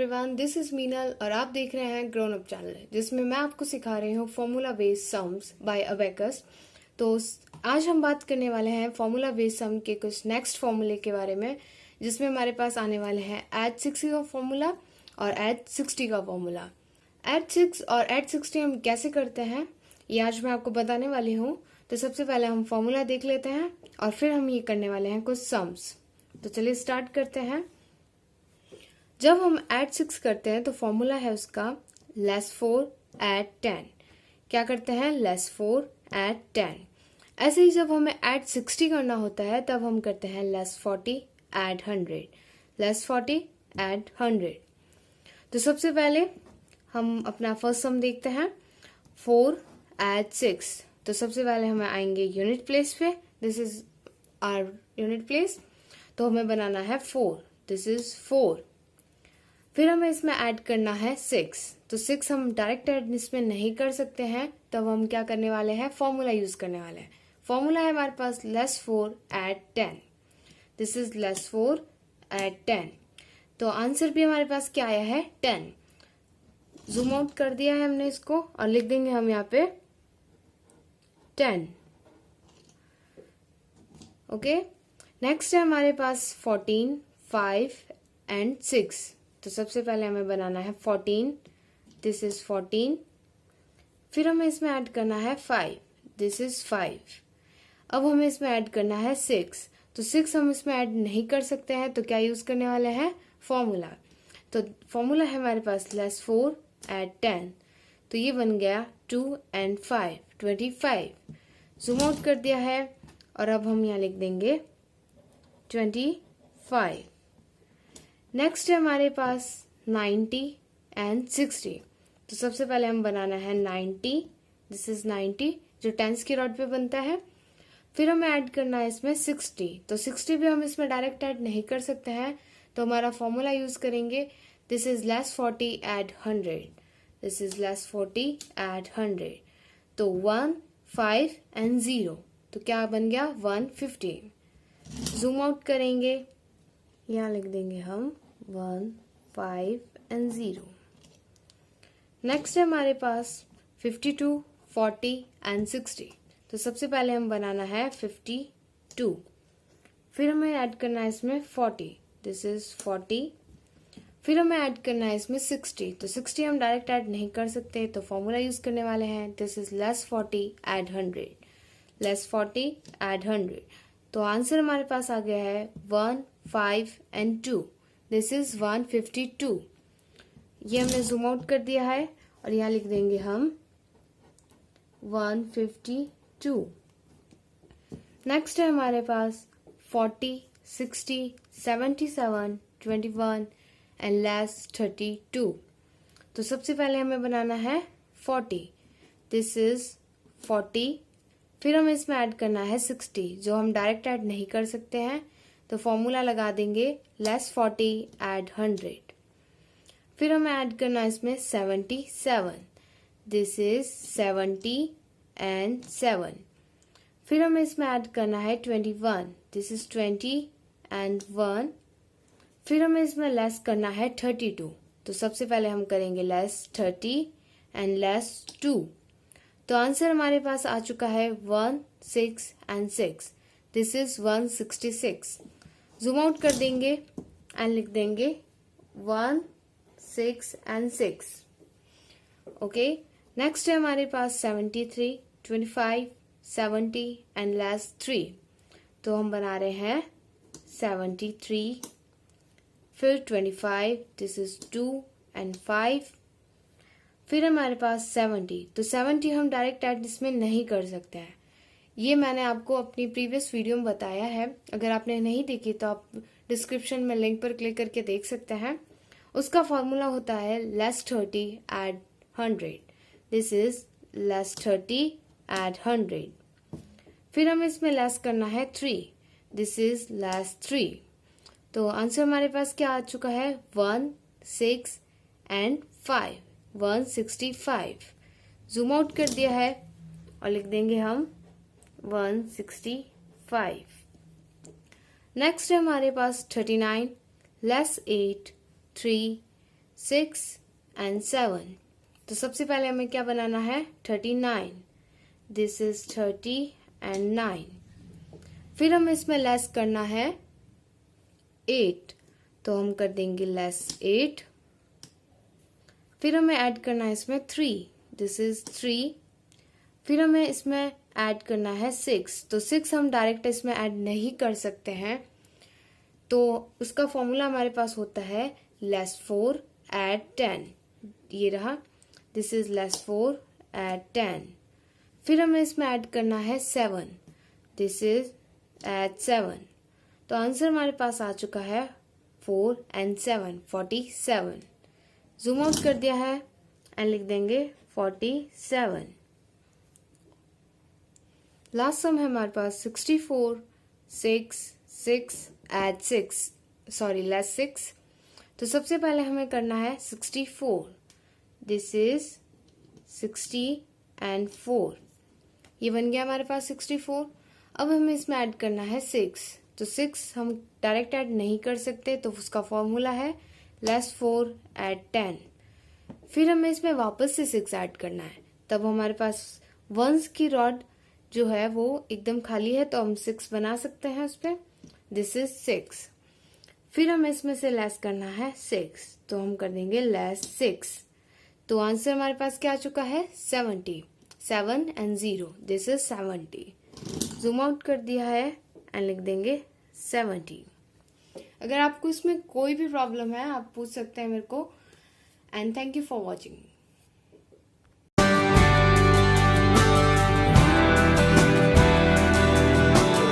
Everyone, this is Meenal और आप देख रहे हैं ग्रोन अप चैनल जिसमें मैं आपको सिखा रही हूँ formula based sums by abacus. तो आज हम बात करने वाले हैं फॉर्मूला बेस्ड सम के कुछ नेक्स्ट फॉर्मूले के बारे में, जिसमें हमारे पास आने वाले हैं एड 60 का फॉर्मूला और एड 60 का फॉर्मूला। एड 6 और एड 60 हम कैसे करते हैं ये आज मैं आपको बताने वाली हूँ। तो सबसे पहले हम फॉर्मूला देख लेते हैं और फिर हम ये करने वाले हैं कुछ सम्स। तो चलिए स्टार्ट करते हैं। जब हम एड 6 करते हैं तो फॉर्मूला है उसका लेस 4 एड 10। क्या करते हैं? Less 4 add 10। ऐसे ही जब हमें एड 60 करना होता है तब हम करते हैं लेस 40 एड 100। Less 40 add 100। तो सबसे पहले हम अपना फर्स्ट सम देखते हैं 4 एड 6। तो सबसे पहले हमें आएंगे यूनिट प्लेस पे। This is our unit place. तो हमें बनाना है 4। This is 4। फिर हमें इसमें ऐड करना है 6। तो 6 हम डायरेक्ट ऐड इसमें नहीं कर सकते हैं, तब हम क्या करने वाले हैं? फॉर्मूला यूज करने वाले हैं। फॉर्मूला है हमारे पास less 4 add 10। This is less 4 add 10। तो आंसर भी हमारे पास क्या आया है? 10। जूम आउट कर दिया है हमने इसको और लिख देंगे हम यहाँ पे 10। ओके, नेक्स्ट है हमारे पास 14, 5 एंड 6। तो सबसे पहले हमें बनाना है 14। This is 14। फिर हमें इसमें ऐड करना है 5। This is 5। अब हमें इसमें ऐड करना है 6। तो 6 हम इसमें ऐड नहीं कर सकते हैं, तो क्या यूज करने वाले हैं? फॉर्मूला। तो फॉर्मूला है हमारे पास लेस 4 एड 10। तो ये बन गया 2 एंड 5 25। जूम आउट कर दिया है और अब हम यहाँ लिख देंगे 25। नेक्स्ट है हमारे पास 90 एंड 60। तो सबसे पहले हम बनाना है 90। दिस इज 90 जो टेंस की रॉड पे बनता है। फिर हमें ऐड करना है इसमें 60। तो 60 भी हम इसमें डायरेक्ट ऐड नहीं कर सकते हैं, तो हमारा फॉर्मूला यूज करेंगे। This is less 40 add 100। This is less 40 add 100। तो 1, 5 एंड 0। तो क्या बन गया? 150। जूम आउट करेंगे, यहाँ लिख देंगे हम 1, 5 एंड 0। नेक्स्ट है हमारे पास 52, 40 एंड 60। तो सबसे पहले हम बनाना है 52। फिर हमें ऐड करना है इसमें 40। This is 40। फिर हमें ऐड करना है इसमें 60। तो 60 हम डायरेक्ट ऐड नहीं कर सकते, तो फॉर्मूला यूज करने वाले हैं। This is less 40 add 100। Less 40 add 100। तो आंसर हमारे पास आ गया है 1, 5 एंड 2। This is 152। ये हमने जूम आउट कर दिया है और यहाँ लिख देंगे हम 152। नेक्स्ट है हमारे पास 40, 60, 77, 21 एंड लेस 32। तो सबसे पहले हमें बनाना है 40। This is 40। फिर हमें इसमें ऐड करना है 60 जो हम डायरेक्ट ऐड नहीं कर सकते हैं, तो फॉर्मूला लगा देंगे लेस 40 एड 100। फिर हमें ऐड करना है इसमें 77। This is 70 and 7। फिर हमें इसमें ऐड करना है 21। This is 20 and 1। फिर हमें इसमें लेस करना है 32। तो सबसे पहले हम करेंगे लेस 30 एंड लेस 2। तो आंसर हमारे पास आ चुका है 1, 6 and 6। This is 166। Zoom out कर देंगे एंड लिख देंगे 1, 6 एंड 6। ओके, नेक्स्ट है हमारे पास 73, 25, 70 एंड लेस 3। तो हम बना रहे हैं 73। फिर 25। This is 2 and 5। फिर हमारे पास 70। तो 70 हम डायरेक्ट ऐड इसमें नहीं कर सकते हैं। ये मैंने आपको अपनी प्रीवियस वीडियो में बताया है। अगर आपने नहीं देखी तो आप डिस्क्रिप्शन में लिंक पर क्लिक करके देख सकते हैं। उसका फॉर्मूला होता है less 30 add 100। This is less 30 add 100। फिर हमें इसमें लेस करना है 3। This is less 3। तो आंसर हमारे पास क्या आ चुका है? 1, 6 एंड 5। 165। जूम आउट कर दिया है और लिख देंगे हम 165। नेक्स्ट है हमारे पास 39, लेस 8, 3 6 and 7। तो सबसे पहले हमें क्या बनाना है 39। This is 30 and 9। फिर हमें इसमें लेस करना है 8, तो हम कर देंगे लेस 8। फिर हमें ऐड करना है इसमें 3, दिस इज 3। फिर हमें इसमें ऐड करना है 6, तो 6 हम डायरेक्ट इसमें ऐड नहीं कर सकते हैं, तो उसका फॉर्मूला हमारे पास होता है लेस 4 ऐड 10। ये रहा, दिस इज लेस 4 ऐड 10। फिर हमें इसमें ऐड करना है 7, दिस इज ऐड 7। तो आंसर हमारे पास आ चुका है 4 and 7 47। जूम आउट कर दिया है एंड लिख देंगे 47। लास्ट सम है हमारे पास 64 6 6 ऐड 6 सॉरी लेस 6। तो सबसे पहले हमें करना है 64, दिस इज 60 and 4। ये बन गया हमारे पास 64। अब हमें इसमें ऐड करना है 6, तो 6 हम डायरेक्ट ऐड नहीं कर सकते, तो उसका फॉर्मूला है लेस 4 ऐड 10। फिर हमें इसमें वापस से 6 ऐड करना है, तब हमारे पास वंस की रॉड जो है वो एकदम खाली है, तो हम 6 बना सकते हैं उस पर। This is 6। फिर हमें इसमें से लेस करना है 6, तो हम कर देंगे लेस 6। तो आंसर हमारे पास क्या आ चुका है 70। 7 and 0, this is 70। Zoom out कर दिया है एंड लिख देंगे 70। अगर आपको इसमें कोई भी प्रॉब्लम है आप पूछ सकते हैं मेरे को। And thank you for watching.